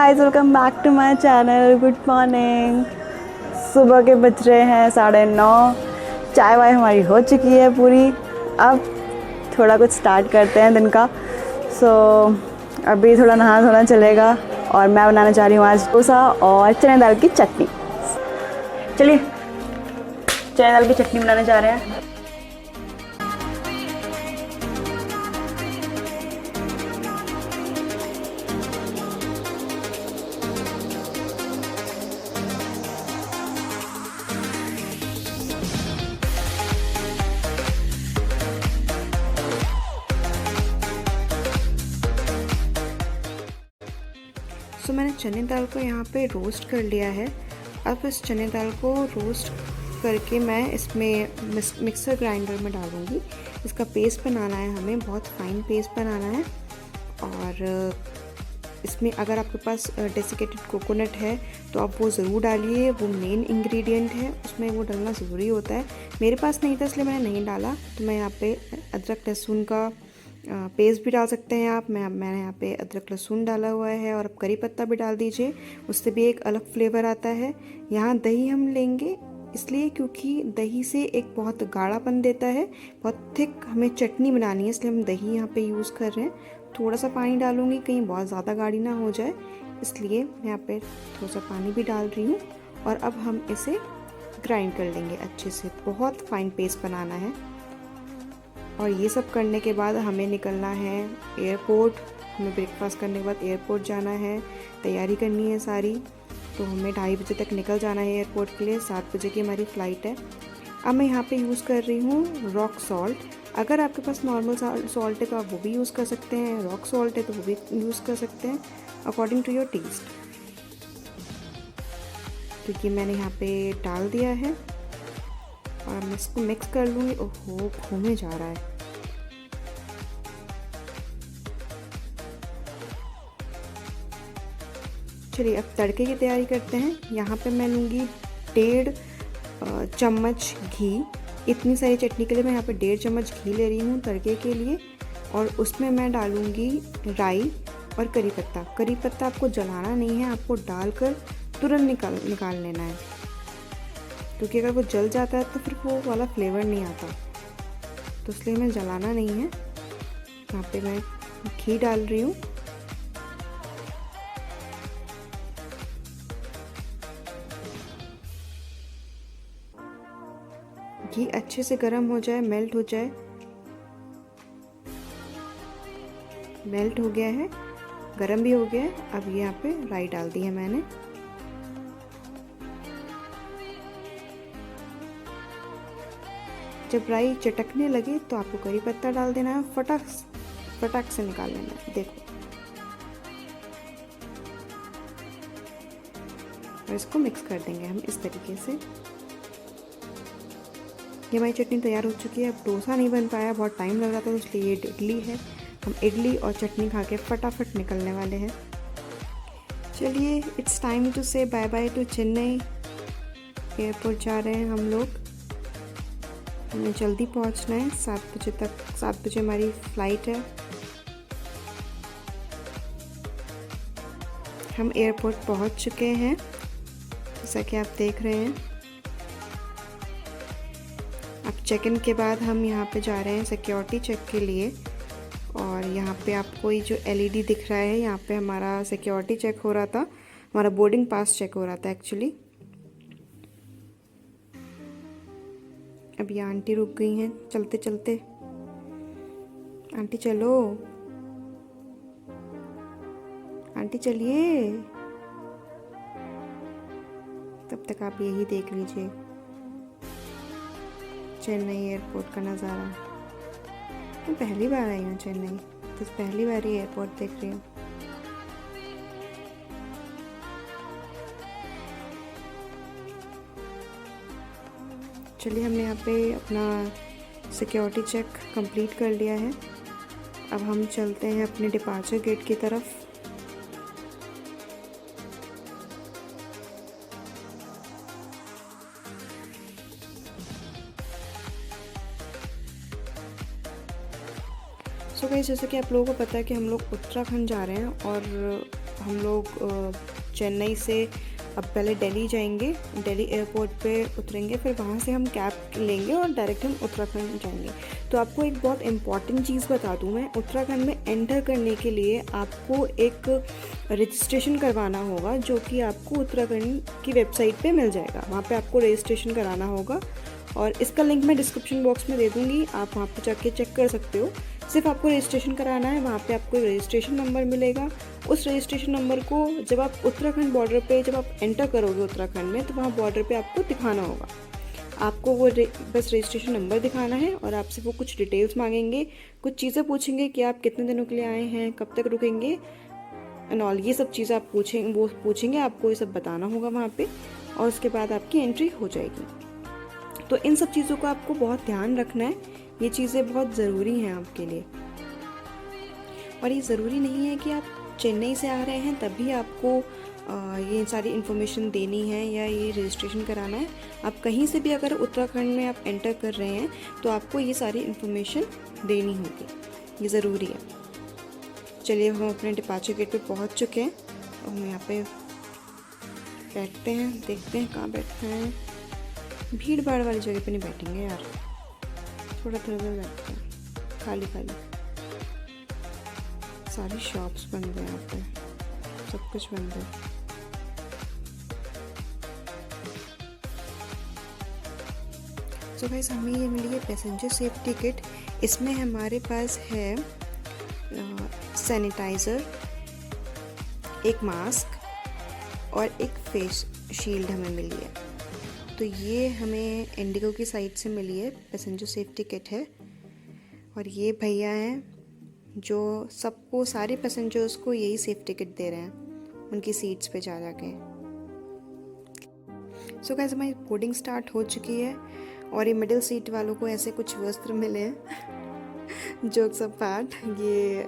Guys, welcome back to my channel. Good morning. सुबह के बज रहे हैं 9:30। चाय वाय हमारी हो चुकी है पूरी। अब थोड़ा कुछ स्टार्ट करते हैं दिन का। अभी थोड़ा नहाना धोना चलेगा और मैं बनाने जा रही हूँ आज डोसा और चने दाल की चटनी। चलिए चने दाल की चटनी बनाने जा रहे हैं। मैंने चने दाल को यहाँ पे रोस्ट कर लिया है। अब इस चने दाल को रोस्ट करके मैं इसमें मिक्सर ग्राइंडर में डालूँगी। इसका पेस्ट बनाना है, हमें बहुत फाइन पेस्ट बनाना है। और इसमें अगर आपके पास डेसिकेटेड कोकोनट है तो आप वो ज़रूर डालिए, वो मेन इंग्रेडिएंट है, उसमें वो डालना ज़रूरी होता है। मेरे पास नहीं था इसलिए मैंने नहीं डाला। तो मैं यहाँ पे अदरक लहसुन का पेस्ट भी डाल सकते हैं आप। मैंने यहाँ पे अदरक लहसुन डाला हुआ है और अब करी पत्ता भी डाल दीजिए, उससे भी एक अलग फ्लेवर आता है। यहाँ दही हम लेंगे इसलिए क्योंकि दही से एक बहुत गाढ़ापन देता है, बहुत थिक हमें चटनी बनानी है, इसलिए हम दही यहाँ पे यूज़ कर रहे हैं। थोड़ा सा पानी डालूँगी, कहीं बहुत ज़्यादा गाढ़ी ना हो जाए, इसलिए मैं यहाँ पे थोड़ा सा पानी भी डाल रही हूँ। और अब हम इसे ग्राइंड कर लेंगे अच्छे से, बहुत फाइन पेस्ट बनाना है। और ये सब करने के बाद हमें निकलना है एयरपोर्ट। हमें ब्रेकफास्ट करने के बाद एयरपोर्ट जाना है, तैयारी करनी है सारी। तो हमें 2:30 बजे तक निकल जाना है एयरपोर्ट के लिए। 7 बजे की हमारी फ़्लाइट है। अब मैं यहाँ पे यूज़ कर रही हूँ रॉक सॉल्ट। अगर आपके पास नॉर्मल सॉल्ट है तो आप वो भी यूज़ कर सकते हैं, रॉक सॉल्ट है तो वो भी यूज़ कर सकते हैं, अकॉर्डिंग टू योर टेस्ट। क्योंकि मैंने यहाँ पे डाल दिया है और मैं इसको मिक्स कर लूँगी। ओहो, घूमे जा रहा है। चलिए अब तड़के की तैयारी करते हैं। यहाँ पे मैं लूँगी 1.5 चम्मच घी। इतनी सारी चटनी के लिए मैं यहाँ पे 1.5 चम्मच घी ले रही हूँ तड़के के लिए। और उसमें मैं डालूँगी राई और करी पत्ता। करी पत्ता आपको जलाना नहीं है, आपको डालकर तुरंत निकाल लेना है, क्योंकि अगर वो जल जाता है तो फिर वो वाला फ्लेवर नहीं आता। तो इसलिए मैं जलाना नहीं है। यहाँ पे मैं घी डाल रही हूँ। घी अच्छे से गर्म हो जाए, मेल्ट हो जाए। मेल्ट हो गया है, गरम भी हो गया है। अब यहाँ पे राई डाल दी है मैंने। जब राई चटकने लगे तो आपको करी पत्ता डाल देना है, फटाक से निकाल लेना है। देखो, और इसको मिक्स कर देंगे हम इस तरीके से। ये हमारी चटनी तैयार हो चुकी है। अब डोसा नहीं बन पाया, बहुत टाइम लग रहा था, इसलिए ये इडली है। हम इडली और चटनी खा के फटाफट निकलने वाले हैं। चलिए, it's time to say bye bye to Chennai. Airport जा रहे हैं हम लोग। हमें जल्दी पहुंचना है, 7 बजे तक। 7 बजे हमारी फ़्लाइट है। हम एयरपोर्ट पहुंच चुके हैं, जैसा कि आप देख रहे हैं। अब चेक इन के बाद हम यहाँ पे जा रहे हैं सिक्योरिटी चेक के लिए। और यहाँ पे आपको ये जो एलईडी दिख रहा है, यहाँ पे हमारा सिक्योरिटी चेक हो रहा था, हमारा बोर्डिंग पास चेक हो रहा था एक्चुअली। अब ये आंटी रुक गई हैं चलते चलते। आंटी चलो, आंटी चलिए। तब तक आप यही देख लीजिए चेन्नई एयरपोर्ट का नज़ारा। मैं पहली बार आई हूँ चेन्नई, तो पहली बार ही एयरपोर्ट देख रही हूँ। चलिए, हमने यहाँ पे अपना सिक्योरिटी चेक कंप्लीट कर लिया है। अब हम चलते हैं अपने डिपार्चर गेट की तरफ। सो गाइस, जैसे कि आप लोगों को पता है कि हम लोग उत्तराखंड जा रहे हैं और हम लोग चेन्नई से अब पहले दिल्ली जाएंगे, दिल्ली एयरपोर्ट पे उतरेंगे, फिर वहाँ से हम कैब लेंगे और डायरेक्ट हम उत्तराखंड जाएंगे। तो आपको एक बहुत इम्पॉर्टेंट चीज़ बता दूँ मैं, उत्तराखंड में एंटर करने के लिए आपको एक रजिस्ट्रेशन करवाना होगा, जो कि आपको उत्तराखंड की वेबसाइट पे मिल जाएगा। वहाँ पे आपको रजिस्ट्रेशन कराना होगा और इसका लिंक मैं डिस्क्रिप्शन बॉक्स में दे दूँगी, आप वहाँ पे जाके चेक कर सकते हो। सिर्फ आपको रजिस्ट्रेशन कराना है, वहाँ पे आपको रजिस्ट्रेशन नंबर मिलेगा। उस रजिस्ट्रेशन नंबर को जब आप उत्तराखंड बॉर्डर पे जब आप एंटर करोगे उत्तराखंड में, तो वहाँ बॉर्डर पे आपको दिखाना होगा। आपको वो बस रजिस्ट्रेशन नंबर दिखाना है और आपसे वो कुछ डिटेल्स मांगेंगे, कुछ चीज़ें पूछेंगे कि आप कितने दिनों के लिए आए हैं, कब तक रुकेंगे एंड ऑल, ये सब चीज़ें आप पूछेंगे, आपको ये सब बताना होगा वहाँ पे, और उसके बाद आपकी एंट्री हो जाएगी। तो इन सब चीज़ों का आपको बहुत ध्यान रखना है, ये चीज़ें बहुत ज़रूरी हैं आपके लिए। और ये ज़रूरी नहीं है कि आप चेन्नई से आ रहे हैं तभी आपको ये सारी इन्फॉर्मेशन देनी है या ये रजिस्ट्रेशन कराना है। आप कहीं से भी अगर उत्तराखंड में आप एंटर कर रहे हैं तो आपको ये सारी इन्फॉर्मेशन देनी होगी, ये ज़रूरी है। चलिए, हम अपने डिपार्चर गेट पे पहुंच चुके हैं और हम यहाँ पे बैठते हैं, देखते हैं कहाँ बैठते हैं। भीड़ भाड़ वाली जगह पे नहीं बैठेंगे यार, थोड़ा इधर बैठते हैं, खाली खाली। सारी शॉप्स बंद हैं यहाँ पे, सब कुछ बंद है। तो गाइस, हमें ये मिली है पैसेंजर सेफ्टी किट। इसमें हमारे पास है सैनिटाइज़र, एक मास्क और एक फेस शील्ड हमें मिली है। तो ये हमें इंडिगो की साइट से मिली है, पैसेंजर सेफ्टी किट है। और ये भैया हैं जो सबको, सारे पैसेंजर्स को यही सेफ्टी किट दे रहे हैं उनकी सीट्स पे जा के। सो गाइस, हमारी बोर्डिंग स्टार्ट हो चुकी है और ये मिडिल सीट वालों को ऐसे कुछ वस्त्र मिले हैं जोक्स अपार्ट, ये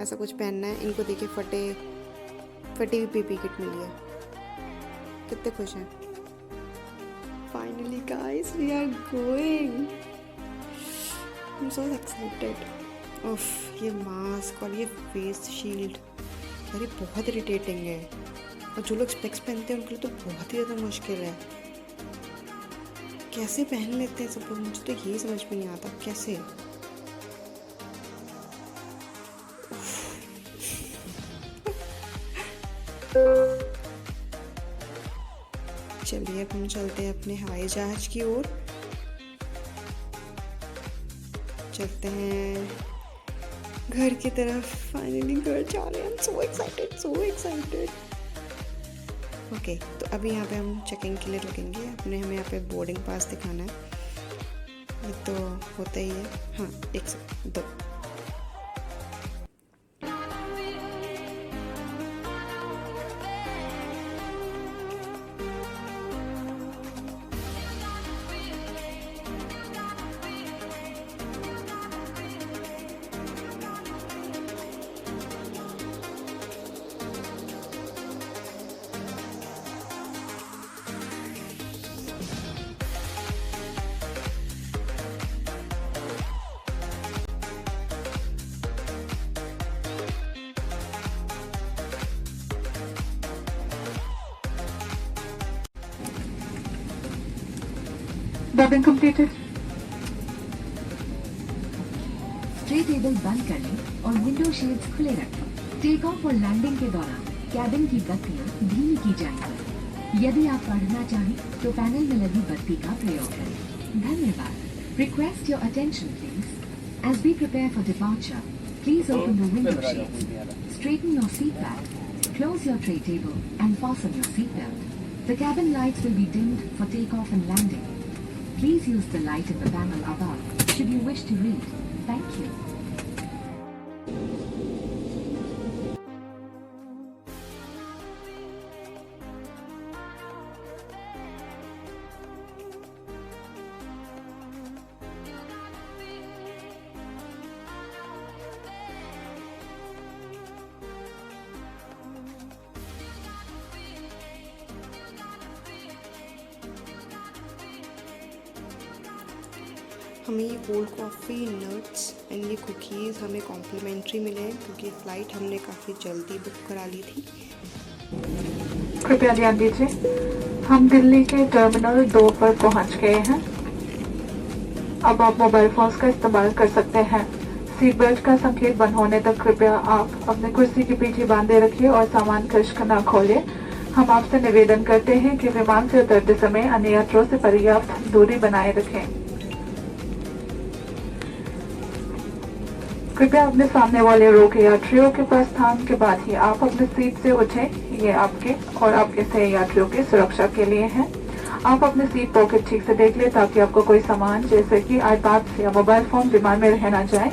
ऐसा कुछ पहनना है। इनको देखिए फटी हुई पीपी किट मिली है, कितने खुश हैं। Finally guys, we are going, I am so excited. उफ, ये मास्क और ये फेस शील्ड, अरे बहुत इरिटेटिंग है, और जो लोग स्पेक्स पहनते हैं उनके लिए तो बहुत ही ज़्यादा मुश्किल है। कैसे पहन लेते हैं सब लोग, मुझे तो यही समझ में नहीं आता कैसे। चलिए, अब हम चलते हैं अपने हवाई जहाज की ओर, चलते हैं घर की तरफ। फाइनली घर जा रहे हैं, so excited, so excited. Okay, तो अभी यहाँ पे हम चेकिंग के लिए रुकेंगे। हमें यहाँ पे बोर्डिंग पास दिखाना है, ये तो होता ही है। हाँ, एक सेकंड दो। Boarding completed. ट्रे टेबल बंद कर लें और विंडो शेड्स खुले रखें। टेक ऑफ और लैंडिंग के दौरान कैबिन की बत्तियां धीमी की जाएंगी। यदि आप पढ़ना चाहें तो पैनल में लगी बत्ती का प्रयोग करें। धन्यवाद। Request your attention please. As we prepare for departure, please open the window shades, straighten your seat back, close your tray table and fasten your seat belt. The cabin lights will be dimmed for takeoff and landing. Please use the light in the panel above should you wish to read. Thank you. हमें ये cold coffee, nuts and ये cookies हमें complementary मिले हैं क्योंकि flight हमने काफ़ी जल्दी बुक करा ली थी। कृपया ध्यान दीजिए, हम दिल्ली के टर्मिनल 2 पर पहुंच गए हैं। अब आप मोबाइल फोन्स का इस्तेमाल कर सकते हैं। सीट बेल्ट का संकेत बंद होने तक कृपया आप अपने कुर्सी की पीठी बांधे रखिए और सामान कक्ष न खोलें। हम आपसे निवेदन करते हैं कि विमान से उतरते समय अन्य यात्रियों से पर्याप्त दूरी बनाए रखें। कृपया अपने सामने वाले रो के यात्रियों के प्रस्थान के बाद ही आप अपने सीट से उठें। ये आपके और आपके सह यात्रियों की सुरक्षा के लिए है। आप अपने सीट पॉकेट ठीक से देख लें ताकि आपको कोई सामान जैसे कि आईपैड या मोबाइल फोन विमान में रह न जाए।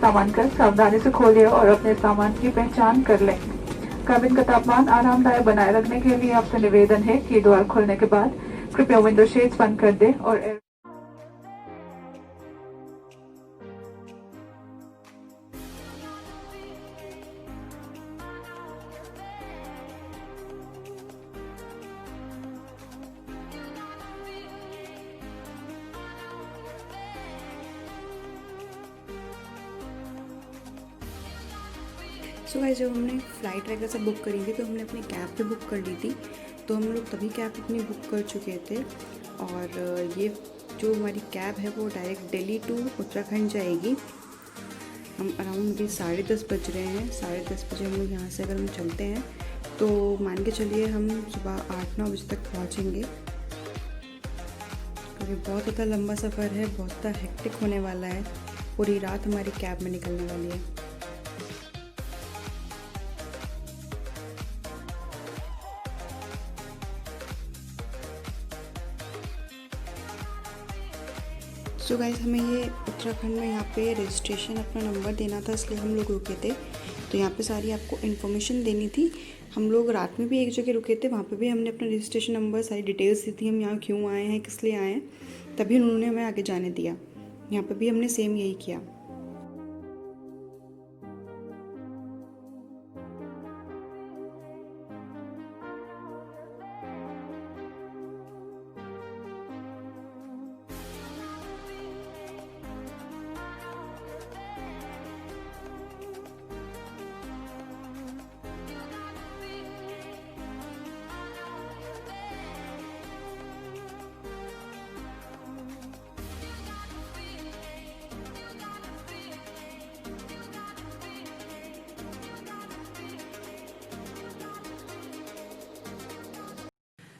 सामान का सावधानी से खोलिए और अपने सामान की पहचान कर लें। कैबिन का तापमान आरामदायक बनाए रखने के लिए आपसे निवेदन है कि द्वार खुलने के बाद कृपया विंडो शेड्स बंद कर दें और सो गाइस, जब हमने फ़्लाइट वगैरह सब बुक करी थी तो हमने अपनी कैब भी बुक कर ली थी। तो हम लोग तभी कैब अपनी बुक कर चुके थे और ये जो हमारी कैब है वो डायरेक्ट दिल्ली टू उत्तराखंड जाएगी। हम अराउंड अभी 10:30 बज रहे हैं। 10:30 बजे हम लोग यहाँ से अगर हम चलते हैं तो मान के चलिए हम सुबह 8-9 बजे तक पहुँचेंगे क्योंकि बहुत ज़्यादा लंबा सफ़र है, बहुत ज़्यादा हेक्टिक होने वाला है। पूरी रात हमारी कैब में निकलने वाली है। सो गाइस, हमें ये उत्तराखंड में यहाँ पे रजिस्ट्रेशन अपना नंबर देना था, इसलिए हम लोग रुके थे। तो यहाँ पे सारी आपको इन्फॉर्मेशन देनी थी। हम लोग रात में भी एक जगह रुके थे, वहाँ पे भी हमने अपना रजिस्ट्रेशन नंबर, सारी डिटेल्स दी थी, हम यहाँ क्यों आए हैं, किस लिए आए हैं, तभी उन्होंने हमें आगे जाने दिया। यहाँ पे भी हमने सेम यही किया।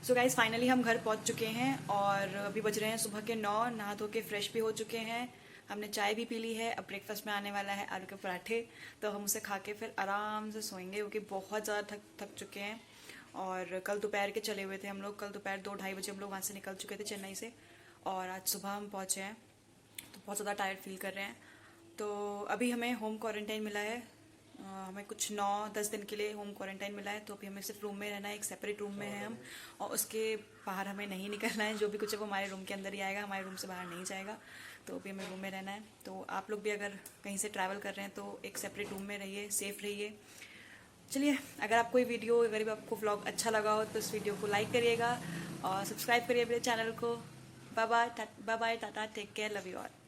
सो गाइस, फाइनली हम घर पहुंच चुके हैं और अभी बज रहे हैं सुबह के 9। नहा धो के फ्रेश भी हो चुके हैं। हमने चाय भी पी ली है। अब ब्रेकफास्ट में आने वाला है आलू के पराठे, तो हम उसे खा के फिर आराम से सोएंगे क्योंकि बहुत ज़्यादा थक चुके हैं। और कल दोपहर के चले हुए थे हम लोग। कल दोपहर 2-2:30 बजे हम लोग वहाँ से निकल चुके थे चेन्नई से और आज सुबह हम पहुँचे हैं, तो बहुत ज़्यादा टायर्ड फील कर रहे हैं। तो अभी हमें होम क्वारंटाइन मिला है। हमें कुछ 9-10 दिन के लिए होम क्वारंटाइन मिला है। तो अभी हमें सिर्फ रूम में रहना है, एक सेपरेट रूम में है हम, और उसके बाहर हमें नहीं निकलना है। जो भी कुछ है वो हमारे रूम के अंदर ही आएगा, हमारे रूम से बाहर नहीं जाएगा। तो अभी हमें रूम में रहना है। तो आप लोग भी अगर कहीं से ट्रैवल कर रहे हैं तो एक सेपरेट रूम में रहिए, सेफ रहिए। चलिए, अगर आपको ये वीडियो, अगर आपको व्लॉग अच्छा लगा हो तो इस वीडियो को लाइक करिएगा और सब्सक्राइब करिए मेरे चैनल को। Bye bye, tata, take care, love you all.